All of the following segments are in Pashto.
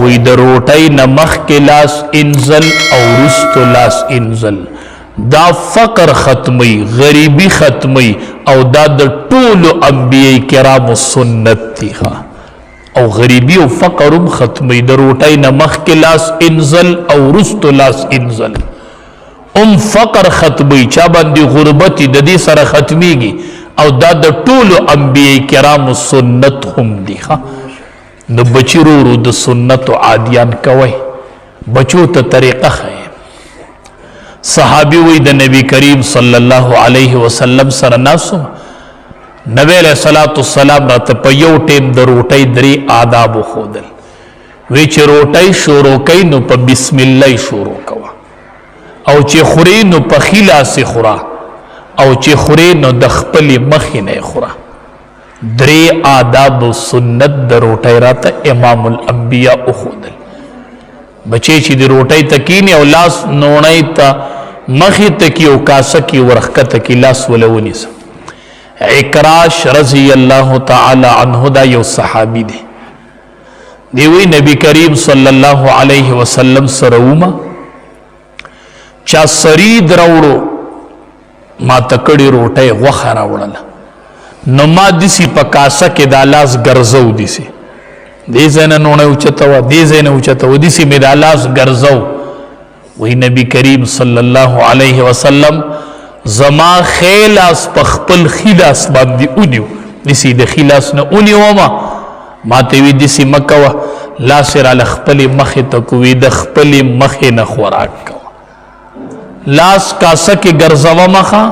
وی د روټۍ نه مخکې لاس انزل او وروستو لاس انزل دا فقر ختمی غریبی ختمی او دا د ټولو انبیاء کرامو سنت دی او غریبی او فقر هم ختمی د روټۍ نه مخکې لاس انزل او وروستو لاس انزل فقر ختمی چا باندې غربت د دې سره ختمیږي او دا د ټولو انبیاء کرامو سنت هم دی نو بچی رو د سنت عادیان کوي بچو ته طریقه خی صحابی وی د نبی کریم صلی الله علیه وسلم سره ناسو نبی علیہ الصلوۃ والسلام راته په یو ټیم د روټۍ درې آداب خودل وی چې روټۍ شروع کین نو په بسم الله شروع کوا او چې خوري نو په خلاص خورا او چې خوري نو د خپل مخ نه خورا درې آداب سنت د روټۍ راته امام الانبیاء خودل بچی چې د روټۍ تکینی او لاس نونای ته مخی تکی او کاسه کی ورخکه تکی لاس ولونی سم عکراش رضی اللہ تعالی عنہ دا یو صحابی دی دیوی نبی کریم صلی اللہ علیہ وسلم سروما چا سرید روڑو ما تکڑی روٹے وخا راوڑلا نو ما دیسی پا کاسا کے دا لاس گرزو دیسی دی زین نونے اوچتوا دی زین اوچتوا دیسی می دا لاس گرزو وہی نبی کریم صلی اللہ علیہ وسلم زما خیلاس پخپل خیلاس باندی اونیو دیسی دا خیلاس نا اونیو ما تیوی دیسی مکوا لاسر علی خپل مخی تکوی دا خپل مخی نخوراک کوا لاس کاسا کے گرزو مخا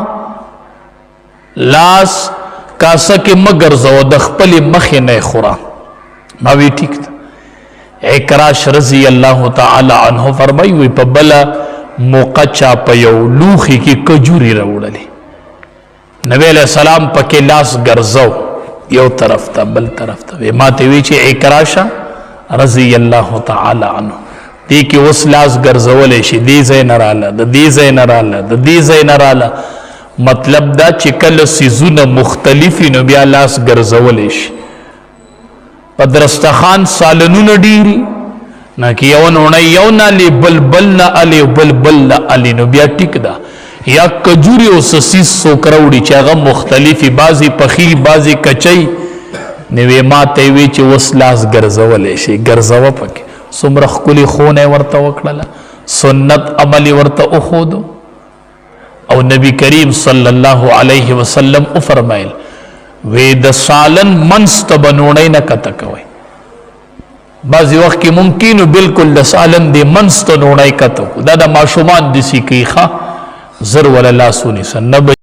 لاس کاسا کے مگرزو دا خپل مخی نخوراک ما وی ٹھیک تا عکراش رضی اللہ تعالی عنہ فرمائی وی پا بلا موقع چا پا یو لوخی کی کجوری روڑلی نبی علیہ السلام پا کے لاس گرزو یو طرف تا بل طرف تا وی ما تیوی چی عکراشا رضی اللہ تعالی عنہ دی کی اس لاس گرزو لیشی دی زین رالا دا دی زین رالا دا دی زین رالا مطلب دا چی کل سیزون مختلفی نو بیا لاس گرزو لیشی پا درستخان سالنون ڈیری نا کی یون اونای یون علی بلبل نا علی بلبل نا علی نو بیا ٹک دا یا کجوری و سسیس سوکروڑی چاگا مختلفی بازی پخیل بازی کچئی نوی ما تیوی چی وسلاس گرزو لیشی گرزو پکی سمرخ کلی خون ورطا وکڑلا سنت عملی ورطا اخودو او نبی کریم صلی اللہ علیہ وسلم افرمائل وی د سالن منست بنونی نکتا کوئی بعضی وقت کی ممکنو بالکل د سالن دی منست نونی کتا دا دا معشومان دیسی کی خواہ زر والا لا سونی سن